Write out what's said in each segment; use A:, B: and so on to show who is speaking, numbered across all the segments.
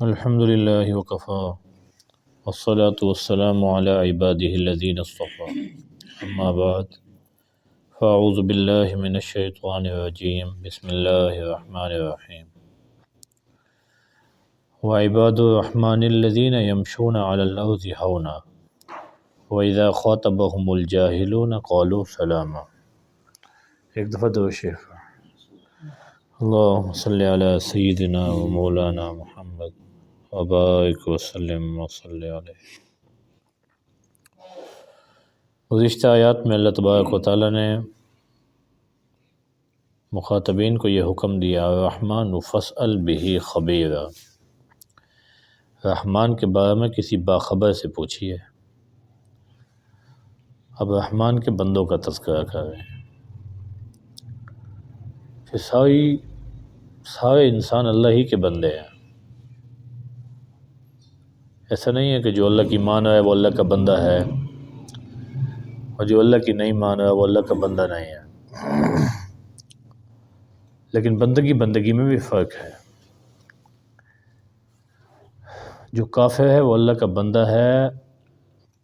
A: الحمد لله وكفى والصلاة والسلام على عباده الذين اصطفى أما بعد فأعوذ بالله من الشيطان الرجيم بسم الله الرحمن الرحيم وعباد الرحمن الذين يمشون على الأرض هونا وإذا خاطبهم الجاهلون قالوا سلاما۔ ایک دفعہ دو شیخ اللهم صل على سيدنا ومولانا محمد وبارک وسلم وصلی علیہ۔ گزشتہ آیات میں اللہ تبارک و تعالیٰ نے مخاطبین کو یہ حکم دیا الرحمن فاسأل بہ خبیرا، رحمان کے بارے میں کسی باخبر سے پوچھیے۔ اب رحمان کے بندوں کا تذکرہ کر رہے ہیں کہ سارے انسان اللہ ہی کے بندے ہیں۔ ایسا نہیں ہے کہ جو اللہ کی مان رہا ہے وہ اللہ کا بندہ ہے اور جو اللہ کی نہیں مان رہا وہ اللہ کا بندہ نہیں ہے، لیکن بندگی میں بھی فرق ہے۔ جو کافر ہے وہ اللہ کا بندہ ہے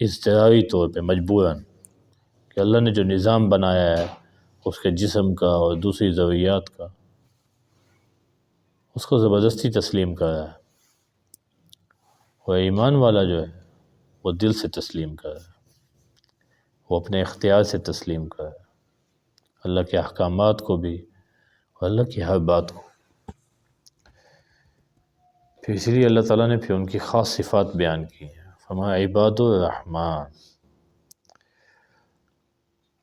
A: اضطراری طور پہ، مجبوراً، کہ اللہ نے جو نظام بنایا ہے اس کے جسم کا اور دوسری ضروریات کا، اس کو زبردستی تسلیم کر رہا ہے۔ اور ایمان والا جو ہے وہ دل سے تسلیم کر رہا ہے، وہ اپنے اختیار سے تسلیم کر رہا ہے، اللہ کے احکامات کو بھی اور اللہ کی ہر بات کو۔ پھر اسی لیے اللہ تعالیٰ نے پھر ان کی خاص صفات بیان کی ہیں، فرمایا عباد الرحمن۔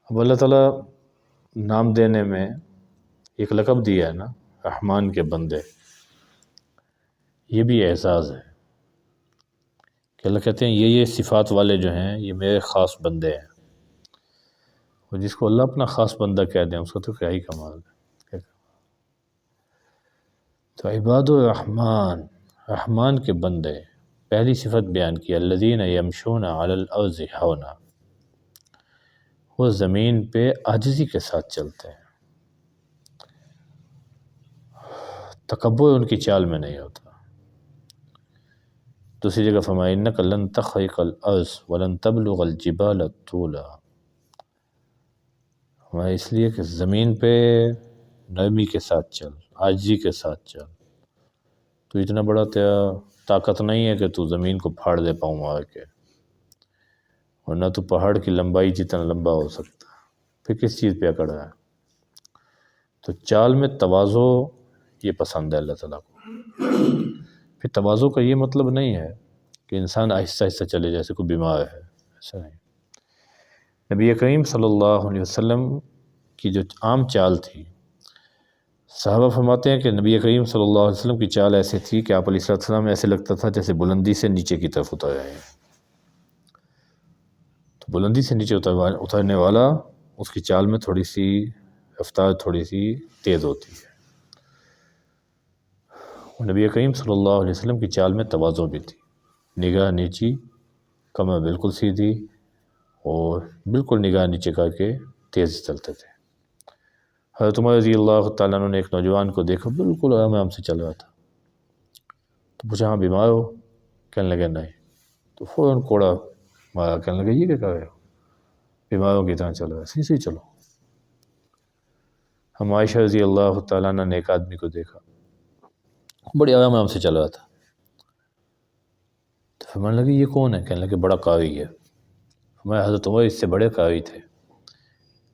A: اب اللہ تعالیٰ نام دینے میں ایک لقب دیا ہے نا، رحمان کے بندے، یہ بھی اعزاز ہے کہ اللہ کہتے ہیں یہ صفات والے جو ہیں یہ میرے خاص بندے ہیں، اور جس کو اللہ اپنا خاص بندہ کہہ دیں اس کو تو کیا ہی کمال ہے۔ تو عباد الرحمن، رحمان کے بندے، پہلی صفت بیان کی الذین یمشون علی الارض ہونا، وہ زمین پہ عاجزی کے ساتھ چلتے ہیں، تکبر ان کی چال میں نہیں ہوتا۔ دوسری جگہ فرمایا انک لن تخرق الارض ولن تبلغ الجبال طولا، ہمارا اس لیے کہ زمین پہ نرمی کے ساتھ چل، عاجزی کے ساتھ چل۔ تو اتنا بڑا تیرا طاقت نہیں ہے کہ تو زمین کو پھاڑ دے پاؤں مار کے، ورنہ تو پہاڑ کی لمبائی جتنا لمبا ہو سکتا، پھر کس چیز پہ اکڑ رہا ہے؟ تو چال میں تواضع یہ پسند ہے اللہ تعالیٰ کو۔ پھر تواضع کا یہ مطلب نہیں ہے کہ انسان آہستہ آہستہ چلے جیسے کوئی بیمار ہے، ایسا نہیں۔ نبی کریم صلی اللہ علیہ وسلم کی جو عام چال تھی، صحابہ فرماتے ہیں کہ نبی کریم صلی اللہ علیہ وسلم کی چال ایسے تھی کہ آپ علیہ السلام ایسے لگتا تھا جیسے بلندی سے نیچے کی طرف اتر رہے ہیں۔ تو بلندی سے نیچے اترنے والا اس کی چال میں تھوڑی سی رفتار تھوڑی سی تیز ہوتی ہے۔ نبی کریم صلی اللہ علیہ وسلم کی چال میں تواضع بھی تھی، نگاہ نیچی، کمر بالکل سیدھی، اور بالکل نگاہ نیچے کر کے تیز چلتے تھے۔ حضرت عمر رضی اللہ تعالیٰ عنہ نے ایک نوجوان کو دیکھا بالکل آرام سے چل رہا تھا، تو پوچھا ہاں بیمار ہو؟ کہنے لگے نہیں، تو فوراً کوڑا مارا، کہنے لگے یہ کیا کر رہے ہو؟ بیماروں کی طرح چل رہا ہے، صحیح چلو۔ ہم عائشہ رضی اللہ تعالیٰ عنہ نے ایک آدمی کو دیکھا بڑی آرام سے چل رہا تھا، تو فرمانے لگے یہ کون ہے؟ کہنے لگے بڑا قاری ہے۔ فرمایا حضرت عمر اس سے بڑے قاری تھے،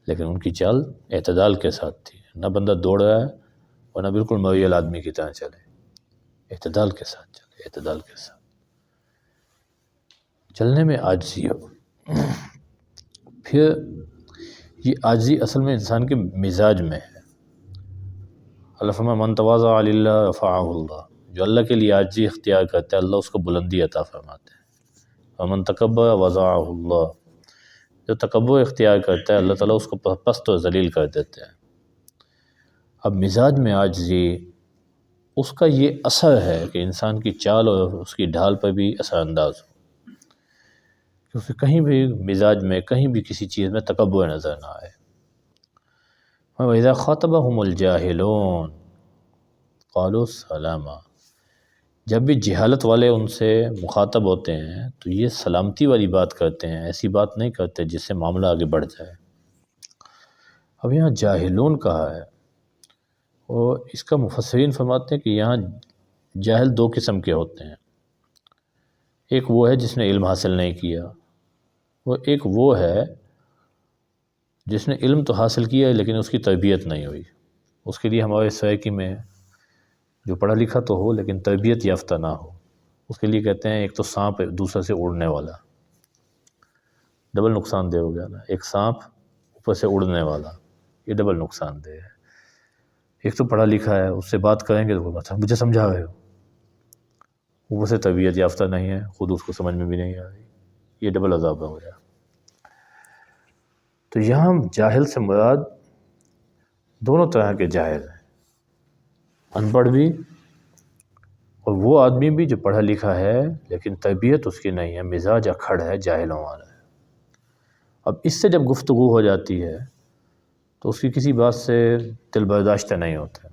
A: لیکن ان کی چال اعتدال کے ساتھ تھی، نہ بندہ دوڑ رہا ہے اور نہ بالکل مویل آدمی کی طرح چلے، اعتدال کے ساتھ چلے، اعتدال کے ساتھ چلنے میں عاجزی ہو۔ پھر یہ عاجزی اصل میں انسان کے مزاج میں ہے۔ اللہ فرمایا من تواضع للہ رفعہ اللہ، جو اللہ کے لیے عاجزی اختیار کرتا ہے اللہ اس کو بلندی عطا فرماتے ہیں۔ ومن تکبر وضعہ اللہ، جو تکبر اختیار کرتا ہے اللہ تعالیٰ اس کو پست و ذلیل کر دیتے ہیں۔ اب مزاج میں عاجزی، اس کا یہ اثر ہے کہ انسان کی چال اور اس کی ڈھال پر بھی اثر انداز ہو، کیونکہ کہیں بھی مزاج میں کہیں بھی کسی چیز میں تکبر نظر نہ آئے۔ وَإِذَا خَاطَبَهُمُ الْجَاهِلُونَ قَالُوا سَلَامًا، جب بھی جہالت والے ان سے مخاطب ہوتے ہیں تو یہ سلامتی والی بات کرتے ہیں، ایسی بات نہیں کرتے جس سے معاملہ آگے بڑھ جائے۔ اب یہاں جاہلون کہا ہے، اور اس کا مفسرین فرماتے ہیں کہ یہاں جاہل دو قسم کے ہوتے ہیں، ایک وہ ہے جس نے علم حاصل نہیں کیا، اور ایک وہ ہے جس نے علم تو حاصل کیا ہے لیکن اس کی تربیت نہیں ہوئی۔ اس کے لیے ہمارے سوسائٹی میں جو پڑھا لکھا تو ہو لیکن تربیت یافتہ نہ ہو، اس کے لیے کہتے ہیں ایک تو سانپ دوسرے سے اڑنے والا، ڈبل نقصان دہ ہو گیا نا، ایک سانپ اوپر سے اڑنے والا، یہ ڈبل نقصان دہ ہے۔ ایک تو پڑھا لکھا ہے، اس سے بات کریں گے تو اچھا مجھے سمجھا رہے ہو، اوپر سے تربیت یافتہ نہیں ہے، خود اس کو سمجھ میں بھی نہیں آ رہی، یہ ڈبل عذاب ہو گیا۔ تو یہاں جاہل سے مراد دونوں طرح کے جاہل ہیں، ان پڑھ بھی اور وہ آدمی بھی جو پڑھا لکھا ہے لیکن تربیت اس کی نہیں ہے، مزاج اکھڑ ہے، جاہلوں والا ہے۔ اب اس سے جب گفتگو ہو جاتی ہے تو اس کی کسی بات سے دل برداشتہ نہیں ہوتا،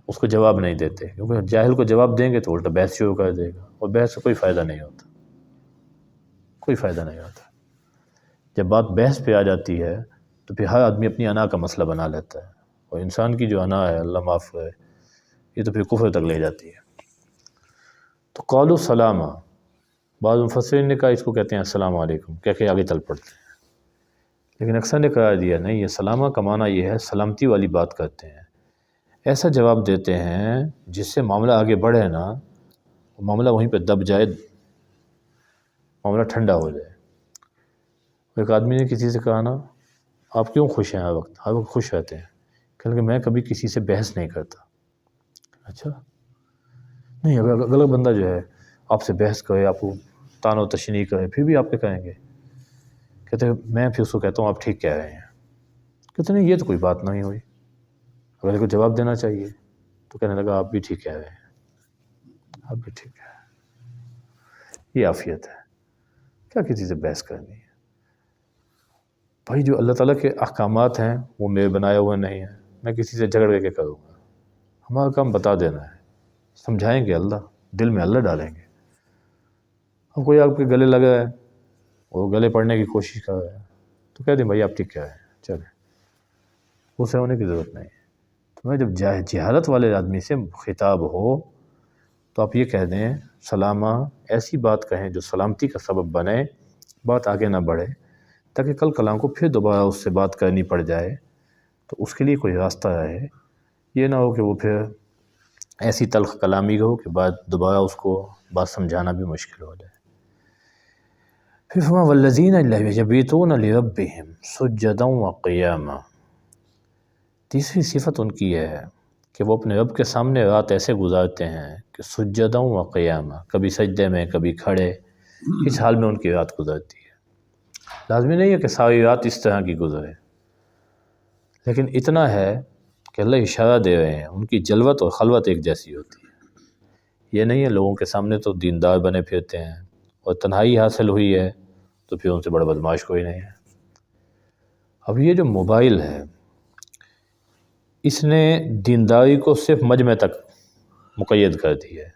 A: اس کو جواب نہیں دیتے، کیونکہ جاہل کو جواب دیں گے تو الٹا بحث شروع کر دے گا، اور بحث سے کوئی فائدہ نہیں ہوتا، کوئی فائدہ نہیں ہوتا۔ جب بات بحث پہ آ جاتی ہے تو پھر ہر آدمی اپنی انا کا مسئلہ بنا لیتا ہے، اور انسان کی جو انا ہے اللہ معاف کرے، یہ تو پھر کفر تک لے جاتی ہے۔ تو قالوا سلاما، بعض مفسرین نے کہا اس کو کہتے ہیں السلام علیکم، کہہ کے آگے چل پڑتے ہیں، لیکن اکثر نے قرار دیا نہیں، یہ سلامہ کا معنی یہ ہے سلامتی والی بات کرتے ہیں، ایسا جواب دیتے ہیں جس سے معاملہ آگے بڑھے نا، معاملہ وہیں پہ دب جائے، معاملہ ٹھنڈا ہو جائے۔ ایک آدمی نے کسی سے کہا نا آپ کیوں خوش ہیں، ہر وقت خوش رہتے ہیں، کہنے کہ میں کبھی کسی سے بحث نہیں کرتا۔ اچھا نہیں، اگر بندہ جو ہے آپ سے بحث کرے، آپ کو طعن و تشنیع کرے، پھر بھی آپ کیا کہیں گے؟ کہتے ہیں میں پھر اس کو کہتا ہوں آپ ٹھیک کہہ رہے ہیں، کہتے نہیں یہ تو کوئی بات نہیں ہوئی، اگر کو جواب دینا چاہیے تو کہنے لگا آپ بھی ٹھیک کہہ رہے ہیں، آپ بھی ٹھیک کہہ رہے ہیں۔ یہ عافیت ہے، کیا کسی سے بحث کرنی ہے؟ بھائی جو اللہ تعالیٰ کے احکامات ہیں وہ میرے بنائے ہوئے نہیں ہیں، میں کسی سے جھگڑ کے کروں گا؟ ہمارا کام بتا دینا ہے، سمجھائیں گے، اللہ دل میں اللہ ڈالیں گے۔ اب کوئی آپ کے گلے لگا ہے اور گلے پڑنے کی کوشش کر رہا ہے تو کہہ دیں بھائی آپ ٹھیک کہہ رہے ہیں، چلیں، غصے ہونے کی ضرورت نہیں ہے۔ تو میں جب جہالت والے آدمی سے خطاب ہو تو آپ یہ کہہ دیں سلامہ، ایسی بات کہیں جو سلامتی کا سبب بنے، بات آگے نہ بڑھے، تاکہ کل کلاں کو پھر دوبارہ اس سے بات کرنی پڑ جائے تو اس کے لیے کوئی راستہ رہے، یہ نہ ہو کہ وہ پھر ایسی تلخ کلامی ہو کہ بعد دوبارہ اس کو بات سمجھانا بھی مشکل ہو جائے۔ پھر فرمایا والذین یبیتون لربہم سجدا وقیاما، تیسری صفت ان کی یہ ہے کہ وہ اپنے رب کے سامنے رات ایسے گزارتے ہیں کہ سجدا وقیاما، کبھی سجدے میں کبھی کھڑے، اس حال میں ان کی رات گزرتی ہے۔ لازمی نہیں ہے کہ ساری رات اس طرح کی گزرے، لیکن اتنا ہے کہ اللہ اشارہ دے رہے ہیں ان کی جلوت اور خلوت ایک جیسی ہوتی ہے۔ یہ نہیں ہے لوگوں کے سامنے تو دیندار بنے پھرتے ہیں، اور تنہائی حاصل ہوئی ہے تو پھر ان سے بڑا بدماش کوئی نہیں ہے۔ اب یہ جو موبائل ہے اس نے دینداری کو صرف مجمع تک مقید کر دی ہے۔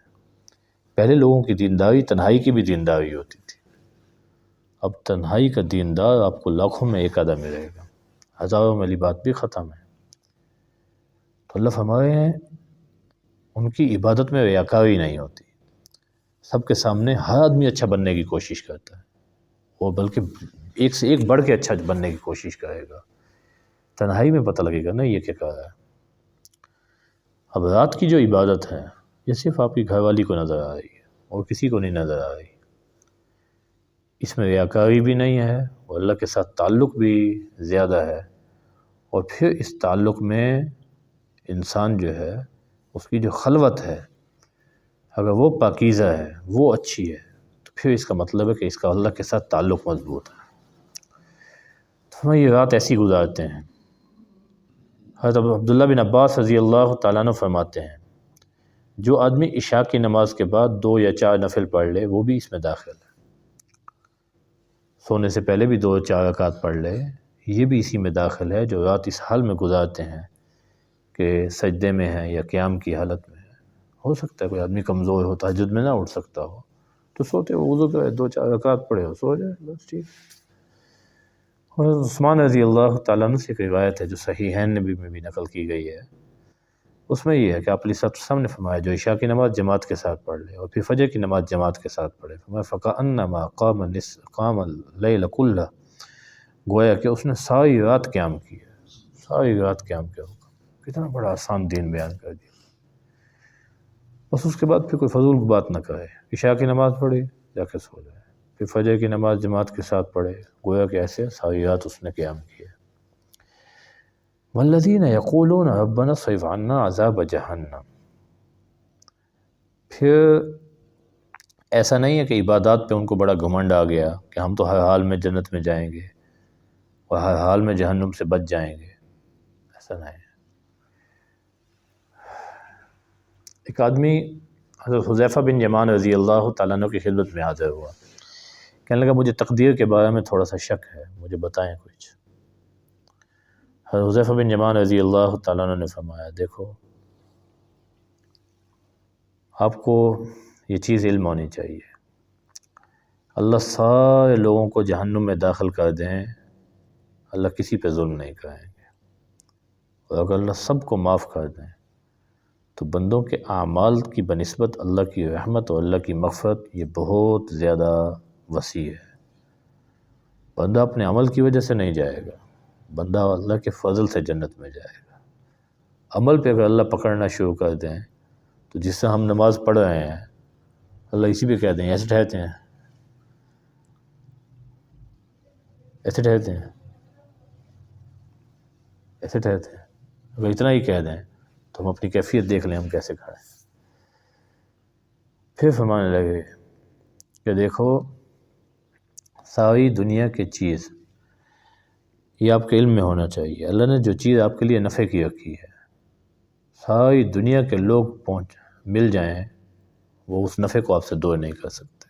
A: پہلے لوگوں کی دینداری تنہائی کی بھی دینداری ہوتی تھی، اب تنہائی کا دیندار آپ کو لاکھوں میں ایک آدھا ملے گا، ہزاروں میں بات بھی ختم ہے۔ تو اللہ فرما رہے ہیں ان کی عبادت میں ریاکاری نہیں ہوتی، سب کے سامنے ہر آدمی اچھا بننے کی کوشش کرتا ہے، وہ بلکہ ایک سے ایک بڑھ کے اچھا بننے کی کوشش کرے گا۔ تنہائی میں پتہ لگے گا نا یہ کیا کر رہا ہے۔ اب رات کی جو عبادت ہے یہ صرف آپ کی گھر والی کو نظر آ رہی ہے اور کسی کو نہیں نظر آ رہی، اس میں ریاکاری بھی نہیں ہے اور اللہ کے ساتھ تعلق بھی زیادہ ہے، اور پھر اس تعلق میں انسان جو ہے اس کی جو خلوت ہے اگر وہ پاکیزہ ہے، وہ اچھی ہے، تو پھر اس کا مطلب ہے کہ اس کا اللہ کے ساتھ تعلق مضبوط ہے۔ تو ہم یہ رات ایسی گزارتے ہیں۔ حضرت عبداللہ بن عباس رضی اللہ تعالیٰ عنہ فرماتے ہیں جو آدمی عشاء کی نماز کے بعد 2 یا 4 نفل پڑھ لے وہ بھی اس میں داخل ہے، سونے سے پہلے بھی 2 یا 4 رکعت پڑھ لے یہ بھی اسی میں داخل ہے، جو رات اس حال میں گزارتے ہیں کہ سجدے میں ہیں یا قیام کی حالت میں ہے، ہو سکتا ہے کوئی آدمی کمزور ہو، تہجد میں نہ اٹھ سکتا ہو، تو سوتے ہو وضو کرے 2-4 رکعت پڑھے ہو، سو جائے بس ٹھیک۔ اور عثمان رضی اللہ تعالیٰ عنہ سے ایک روایت ہے جو صحیحین میں بھی نقل کی گئی ہے، اس میں یہ ہے کہ آپ علیہ الصلوۃ والسلام نے فرمایا جو عشاء کی نماز جماعت کے ساتھ پڑھ لے اور پھر فجر کی نماز جماعت کے ساتھ پڑھے، فرمایا فَكَأَنَّمَا قَامَ اللَّيْلَ كُلَّهُ، گویا کہ اس نے ساری رات قیام کی ہے، ساری رات قیام کیا ہوگا۔ کتنا بڑا آسان دین بیان کر دیا۔ بس اس کے بعد پھر کوئی فضول بات نہ کرے، عشاء کی نماز پڑھی جا کے سو جائے، پھر فجر کی نماز جماعت کے ساتھ پڑھے، گویا کہ ایسے ساری رات اس نے قیام کیا۔ والذین یقولون ربنا اصرف عنا عذاب جہنم، پھر ایسا نہیں ہے کہ عبادات پہ ان کو بڑا گھمنڈ آ گیا کہ ہم تو ہر حال میں جنت میں جائیں گے اور ہر حال میں جہنم سے بچ جائیں گے، ایسا نہیں ہے۔ ایک آدمی حضرت حذیفہ بن یمان رضی اللہ تعالیٰ عنہ کی خدمت میں حاضر ہوا، کہنے لگا مجھے تقدیر کے بارے میں تھوڑا سا شک ہے، مجھے بتائیں کچھ۔ حضرت حذیفہ بن یمان رضی اللہ تعالیٰ عنہ نے فرمایا دیکھو آپ کو یہ چیز علم ہونی چاہیے، اللہ سارے لوگوں کو جہنم میں داخل کر دیں، اللہ کسی پہ ظلم نہیں کریں گے، اور اگر اللہ سب کو معاف کر دیں تو بندوں کے اعمال کی بنسبت اللہ کی رحمت اور اللہ کی مغفرت یہ بہت زیادہ وسیع ہے۔ بندہ اپنے عمل کی وجہ سے نہیں جائے گا، بندہ اللہ کے فضل سے جنت میں جائے گا۔ عمل پہ اگر اللہ پکڑنا شروع کر دیں تو جس سے ہم نماز پڑھ رہے ہیں اللہ اسی پہ کہہ دیں ایسے ٹھہرتے ہیں، ایسے ٹھہرتے ہیں، ایسے ٹھہرتے ہیں، اگر اتنا ہی کہہ دیں تو ہم اپنی کیفیت دیکھ لیں ہم کیسے کھڑے ہیں۔ پھر فرمانے لگے کہ دیکھو ساری دنیا کی چیز یہ آپ کے علم میں ہونا چاہیے، اللہ نے جو چیز آپ کے لیے نفع کی رکھی ہے ساری دنیا کے لوگ مل جائیں وہ اس نفع کو آپ سے دور نہیں کر سکتے،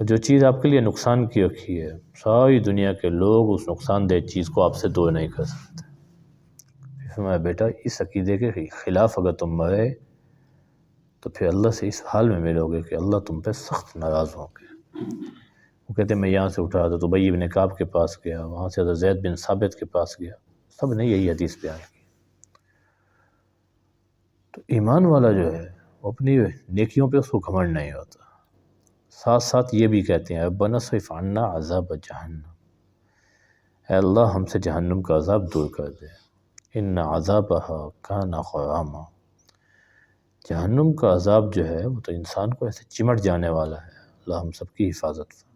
A: اور جو چیز آپ کے لیے نقصان کی رکھی ہے ساری دنیا کے لوگ اس نقصان دہ چیز کو آپ سے دور نہیں کر سکتے۔ فرمایا بیٹا اس عقیدے کے خلاف اگر تم مرے تو پھر اللہ سے اس حال میں ملو گے کہ اللہ تم پہ سخت ناراض ہوں گے۔ وہ کہتے ہیں میں یہاں سے اٹھا تو ابی بن کعب کے پاس گیا، وہاں سے حضرت زید بن ثابت کے پاس گیا، سب نے یہی حدیث بیان کی۔ تو ایمان والا جو ہے وہ اپنی نیکیوں پہ اس کو گھمنڈ نہیں ہوتا، ساتھ ساتھ یہ بھی کہتے ہیں ربنا اصرف عنا عذاب جہنم، اے اللہ ہم سے جہنم کا عذاب دور کر دے، ان عذابها کان غراما، جہنم کا عذاب جو ہے وہ تو انسان کو ایسے چمٹ جانے والا ہے، اللہ ہم سب کی حفاظت فرمائے۔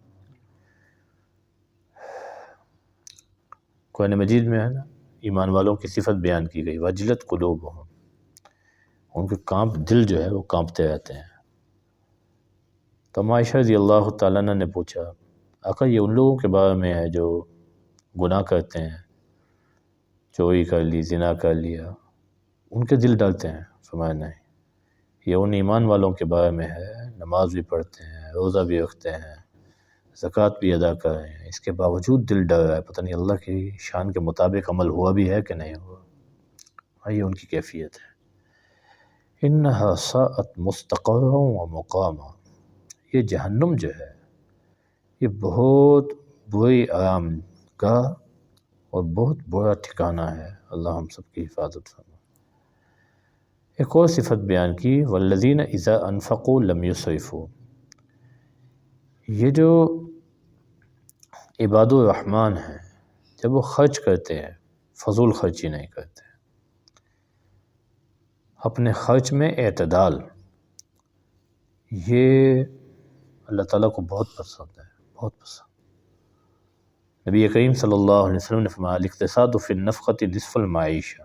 A: قرآن مجید میں ہے نا ایمان والوں کی صفت بیان کی گئی، وجلت قلوبہم، ان کے دل جو ہے وہ کانپتے رہتے ہیں۔ تو عائشہ رضی اللہ تعالیٰ عنہ نے پوچھا آقا یہ ان لوگوں کے بارے میں ہے جو گناہ کرتے ہیں، چوری کر لی، زنا کر لیا، ان کے دل ڈرتے ہیں؟ فرمایا نہیں، یہ ان ایمان والوں کے بارے میں ہے، نماز بھی پڑھتے ہیں، روزہ بھی رکھتے ہیں، زکوٰۃ بھی ادا کر رہے ہیں، اس کے باوجود دل ڈر رہا ہے پتہ نہیں اللہ کی شان کے مطابق عمل ہوا بھی ہے کہ نہیں ہوا، یہ ان کی کیفیت ہے۔ انہا ساءت مستقرا و مقاما، یہ جہنم جو ہے یہ بہت بری آرام گاہ اور بہت برا ٹھکانہ ہے، اللہ ہم سب کی حفاظت فرمائے۔ ایک اور صفت بیان کی والذین اذا انفقوا لم یسرفوا، یہ جو عباد الرحمن ہیں جب وہ خرچ کرتے ہیں فضول خرچی نہیں کرتے، اپنے خرچ میں اعتدال، یہ اللہ تعالیٰ کو بہت پسند ہے، بہت پسند۔ نبی کریم صلی اللہ علیہ وسلم نے فرمایا الاقتصاد فی النفقۃ نصف المعیشہ،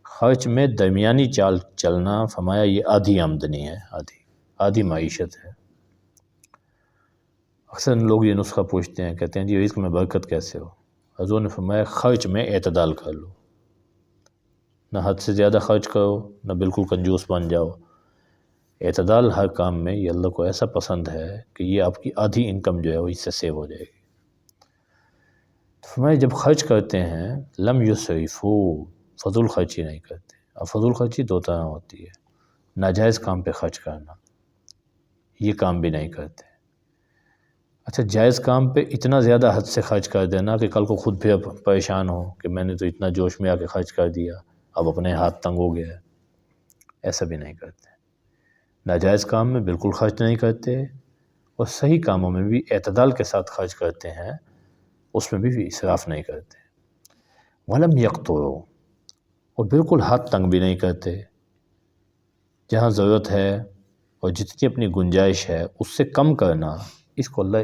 A: خرچ میں درمیانی چال چلنا، فرمایا یہ آدھی آمدنی ہے، آدھی معیشت ہے۔ اکثر لوگ یہ نسخہ پوچھتے ہیں، کہتے ہیں جی رزق میں برکت کیسے ہو؟ حضور نے فرمایا خرچ میں اعتدال کر لو، نہ حد سے زیادہ خرچ کرو نہ بالکل کنجوس بن جاؤ، اعتدال ہر کام میں، یہ اللہ کو ایسا پسند ہے کہ یہ آپ کی آدھی انکم جو ہے وہ اس سے سیو ہو جائے گی۔ فرمایا جب خرچ کرتے ہیں لم یسرفوا، فضول خرچی نہیں کرتے، اب فضول خرچی دو طرح ہوتی ہے، ناجائز کام پہ خرچ کرنا، یہ کام بھی نہیں کرتے۔ اچھا، جائز کام پہ اتنا زیادہ حد سے خرچ کر دینا کہ کل کو خود پھر پریشان ہو کہ میں نے تو اتنا جوش میں آ کے خرچ کر دیا، اب اپنے ہاتھ تنگ ہو گیا ہے، ایسا بھی نہیں کرتے۔ ناجائز کام میں بالکل خرچ نہیں کرتے، اور صحیح کاموں میں بھی اعتدال کے ساتھ خرچ کرتے ہیں، اس میں بھی اسراف نہیں کرتے۔ وَلَمْ يَقْتُرُوا، اور بالکل ہاتھ تنگ بھی نہیں کرتے، جہاں ضرورت ہے اور جتنی اپنی گنجائش ہے اس سے کم کرنا، اس کو اللہ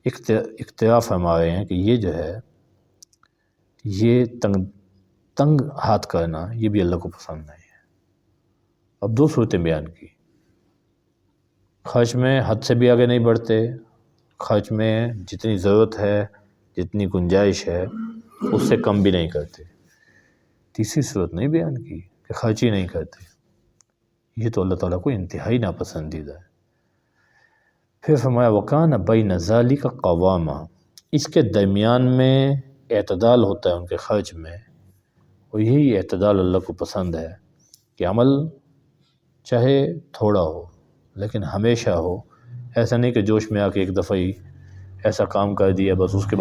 A: اختیار فرما رہے ہیں کہ یہ جو ہے، یہ تنگ ہاتھ کرنا یہ بھی اللہ کو پسند نہیں ہے۔ اب دو صورتیں بیان کی، خرچ میں حد سے بھی آگے نہیں بڑھتے، خرچ میں جتنی ضرورت ہے، جتنی گنجائش ہے اس سے کم بھی نہیں کرتے۔ تیسری صورت نہیں بیان کی کہ خرچ ہی نہیں کرتے، یہ تو اللہ تعالیٰ کو انتہائی ناپسندیدہ ہے۔ پھر فرمایا وَكَانَ بَيْنَ ذَلِكَ قَوَامًا، اس کے درمیان میں اعتدال ہوتا ہے ان کے خرچ میں، اور یہی اعتدال اللہ کو پسند ہے کہ عمل چاہے تھوڑا ہو لیکن ہمیشہ ہو، ایسا نہیں کہ جوش میں آ کے ایک دفعہ ہی ایسا کام کر دیا بس اس کے بعد